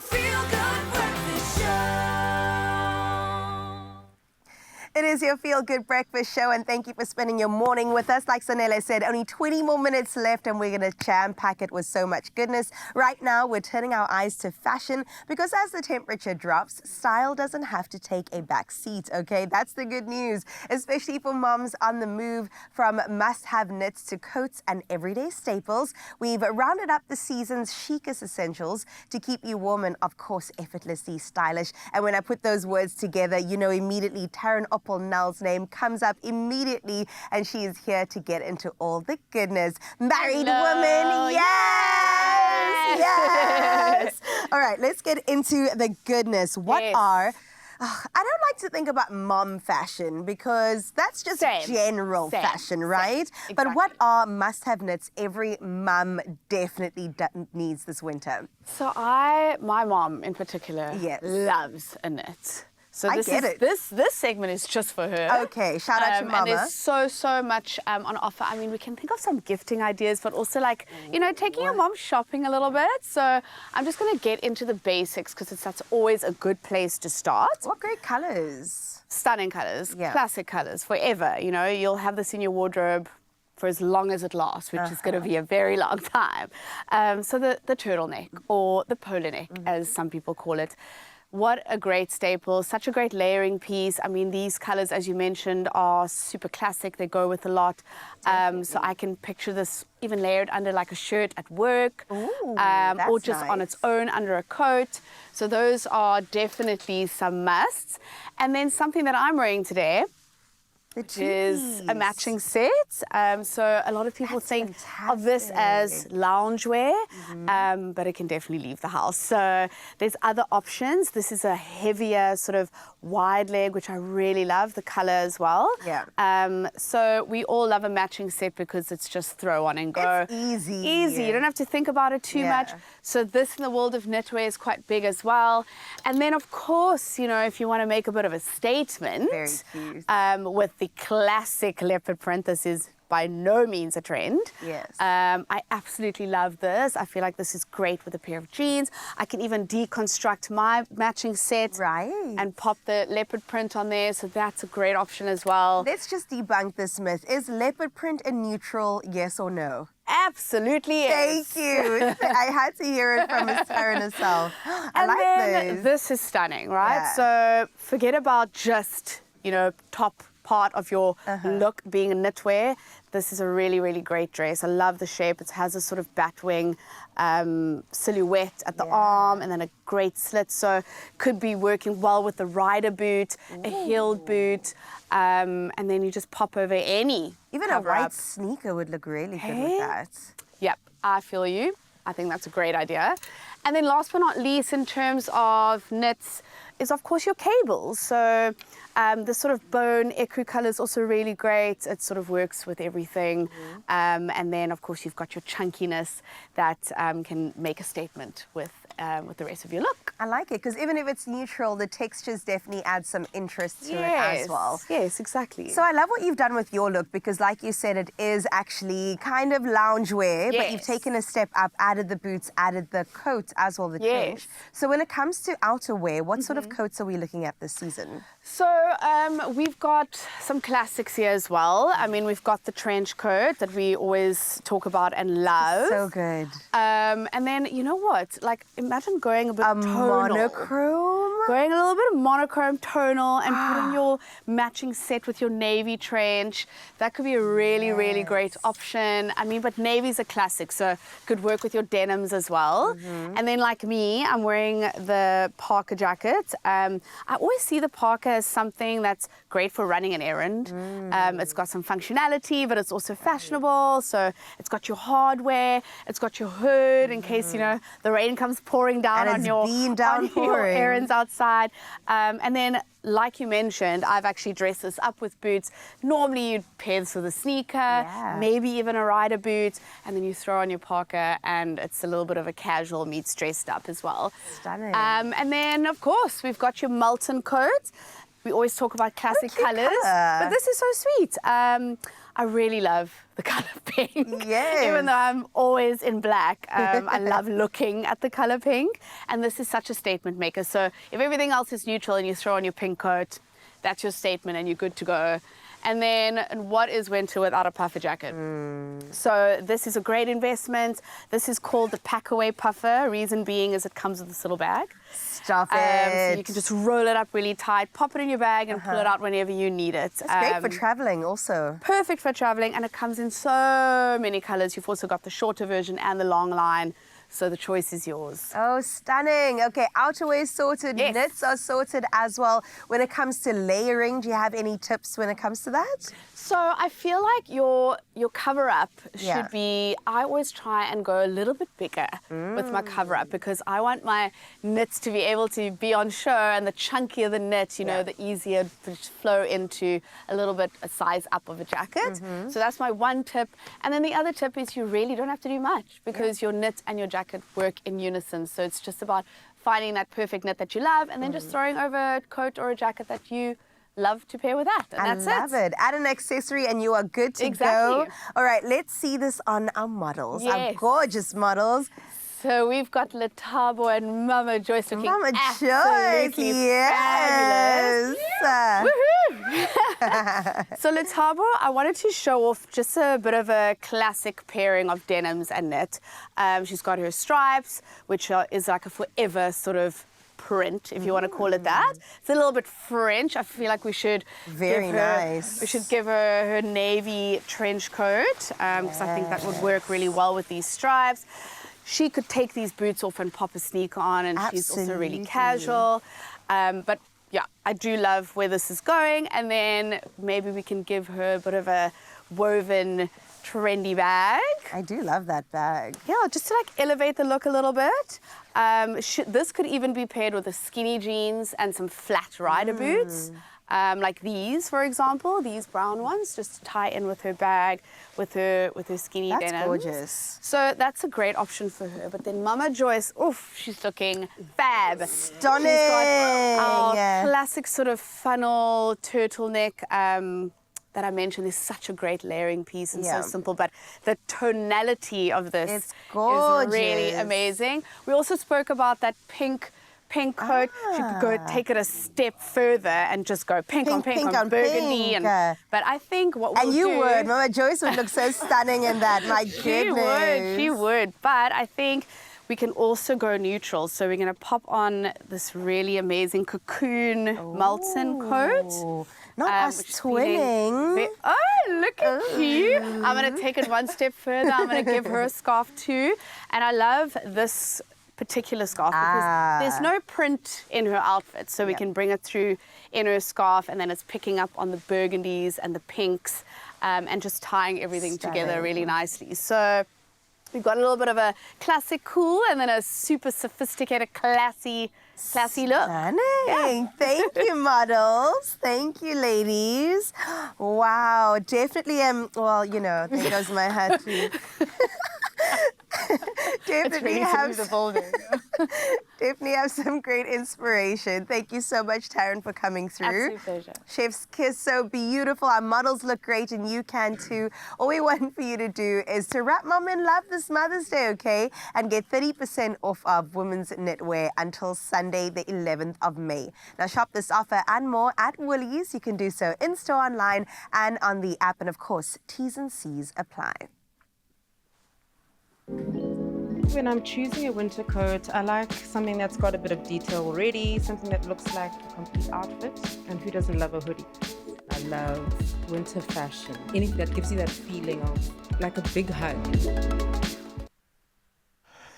Feel Good Breakfast Show. It is your Feel Good Breakfast Show, and thank you for spending your morning with us. Like Sanele said, only 20 more minutes left, and we're going to jam-pack it with so much goodness. Right now, we're turning our eyes to fashion, because as the temperature drops, style doesn't have to take a back seat, okay? That's the good news, especially for moms on the move. From must-have knits to coats and everyday staples, we've rounded up the season's chicest essentials to keep you warm and, of course, effortlessly stylish. And when I put those words together, you know immediately Taryn Nell's name comes up immediately, and she is here to get into all the goodness. Married woman, yes. All right, let's get into the goodness. What are... I don't like to think about mom fashion because that's just general fashion, right? Exactly. But what are must-have knits every mum definitely needs this winter? So my mom in particular loves a knit. So this segment is just for her. Okay, shout out to Mama. And there's so much on offer. I mean, we can think of some gifting ideas, but also like, you know, taking your mom shopping a little bit. So I'm just going to get into the basics because that's always a good place to start. What great colors. Stunning colors, classic colors, forever. You know, you'll have this in your wardrobe for as long as it lasts, which is going to be a very long time. So the turtleneck or the polo neck, as some people call it. What a great staple, such a great layering piece. I mean, these colors, as you mentioned, are super classic. They go with a lot. So I can picture this even layered under like a shirt at work, or just on its own under a coat. So those are definitely some musts. And then something that I'm wearing today, which is a matching set. So a lot of people think of this as loungewear, but it can definitely leave the house. So there's other options. This is a heavier sort of wide leg, which I really love, the color as well. So we all love a matching set because it's just throw on and go. It's easy. Easy. You don't have to think about it too much. So this in the world of knitwear is quite big as well. And then, of course, you know, if you want to make a bit of a statement, with the classic leopard print, this is by no means a trend. I absolutely love this. I feel like this is great with a pair of jeans. I can even deconstruct my matching set and pop the leopard print on there, so that's a great option as well. Let's just debunk this myth. Is leopard print a neutral, yes or no? Absolutely yes. Thank you. I had to hear it from Miss Taryn herself. I like this is stunning, right? So forget about just, you know, top part of your look being a knitwear. This is a really, really great dress. I love the shape. It has a sort of batwing silhouette at the arm and then a great slit. So could be working well with the rider boot, a heeled boot, and then you just pop over any. Even a white sneaker would look really good with that. Yep, I feel you. I think that's a great idea. And then last but not least, in terms of knits, is of course your cables. So the sort of bone ecru color is also really great. It sort of works with everything. And then of course you've got your chunkiness that can make a statement with the rest of your look. I like it because even if it's neutral, the textures definitely add some interest to it as well. Yes, exactly. So I love what you've done with your look because like you said, it is actually kind of loungewear, but you've taken a step up, added the boots, added the coat as well, the trench. So when it comes to outerwear, what sort of coats are we looking at this season? So we've got some classics here as well. I mean, we've got the trench coat that we always talk about and love. So good. And then, you know what? Like, imagine going a bit tonal. Monochrome? Going a little bit of monochrome tonal and putting your matching set with your navy trench. That could be a really, really great option. I mean, but navy's a classic, so could work with your denims as well. And then like me, I'm wearing the parka jacket. I always see the parka as something that's great for running an errand. It's got some functionality, but it's also fashionable. So it's got your hardware, it's got your hood in case, you know, the rain comes pouring down on your errands outside. And then, like you mentioned, I've actually dressed this up with boots. Normally you'd pair this with a sneaker, maybe even a rider boot, and then you throw on your parka and it's a little bit of a casual meets dressed up as well. Stunning. And then, of course, we've got your Multon coat. We always talk about classic cute colours, colour. but this is so sweet. I really love the colour pink. Yes. Even though I'm always in black, I love looking at the colour pink. And this is such a statement maker. So if everything else is neutral and you throw on your pink coat, that's your statement and you're good to go. And then what is winter without a puffer jacket? So this is a great investment. This is called the pack away puffer. Reason being is it comes with this little bag. Stop it. So you can just roll it up really tight, pop it in your bag and pull it out whenever you need it. It's great for traveling also. Perfect for traveling, and it comes in so many colors. You've also got the shorter version and the long line. So the choice is yours. Oh, stunning. Okay, outerwear sorted, Yes. knits are sorted as well. When it comes to layering, do you have any tips when it comes to that? So I feel like your cover up Yeah. should be, I always try and go a little bit bigger with my cover up because I want my knits to be able to be on show, and the chunkier the knit, you know, the easier to flow into a little bit a size up of a jacket. So that's my one tip. And then the other tip is you really don't have to do much because your knit and your jacket work in unison. So it's just about finding that perfect knit that you love and then just throwing over a coat or a jacket that you love to pair with that. And I that's love it. Add an accessory and you are good to Exactly. go. All right, let's see this on our models, our Yes. gorgeous models. So we've got Letabo and Mama Joyce looking Mama Joyce, absolutely fabulous. yes. So Letabo, I wanted to show off just a bit of a classic pairing of denims and knit. She's got her stripes, which is like a forever sort of print, if you want to call it that. It's a little bit French. I feel like we should Very give her, nice. We should give her navy trench coat because I think that would work really well with these stripes. She could take these boots off and pop a sneaker on, and she's also really Absolutely. casual. But yeah, I do love where this is going. And then maybe we can give her a bit of a woven, trendy bag. I do love that bag. Yeah, just to like elevate the look a little bit. This could even be paired with a skinny jeans and some flat rider boots. Like these, for example, these brown ones, just to tie in with her bag, with her skinny That's denims. gorgeous. So that's a great option for her. But then Mama Joyce, oof, she's looking fab. Stunning. She's got our classic sort of funnel turtleneck that I mentioned. Is such a great layering piece and Yeah. so simple. But the tonality of this It's is gorgeous. really amazing. We also spoke about that pink coat. She could go take it a step further and just go pink on Pink pink on on burgundy. pink. But I think what we'll And you do, would. Mama Joyce would look so stunning in that. My goodness. She would. But I think we can also go neutral. So we're going to pop on this really amazing cocoon Molton coat. Ooh, Not which us is feeling twinning. Oh, look at you. I'm going to take it one step further. I'm going to give her a scarf too. And I love this particular scarf because there's no print in her outfit. So we can bring it through in her scarf, and then it's picking up on the burgundies and the pinks and just tying everything together Stunning. really nicely. So we've got a little bit of a classic cool and then a super sophisticated classy look. Stunning. Thank you, models. Thank you, ladies. Wow, definitely. Well, you know, there goes my hat too. Definitely have some great inspiration. Thank you so much, Taryn, for coming through. Absolute pleasure. Chef's kiss, so beautiful. Our models look great, and you can too. All we want for you to do is to wrap Mom in love this Mother's Day, okay? And get 30% off of women's knitwear until Sunday, the 11th of May. Now shop this offer and more at Woolies. You can do so in-store, online, and on the app. And of course, T's and C's apply. When I'm choosing a winter coat, I like something that's got a bit of detail already, something that looks like a complete outfit. And who doesn't love a hoodie? I love winter fashion. Anything that gives you that feeling of like a big hug.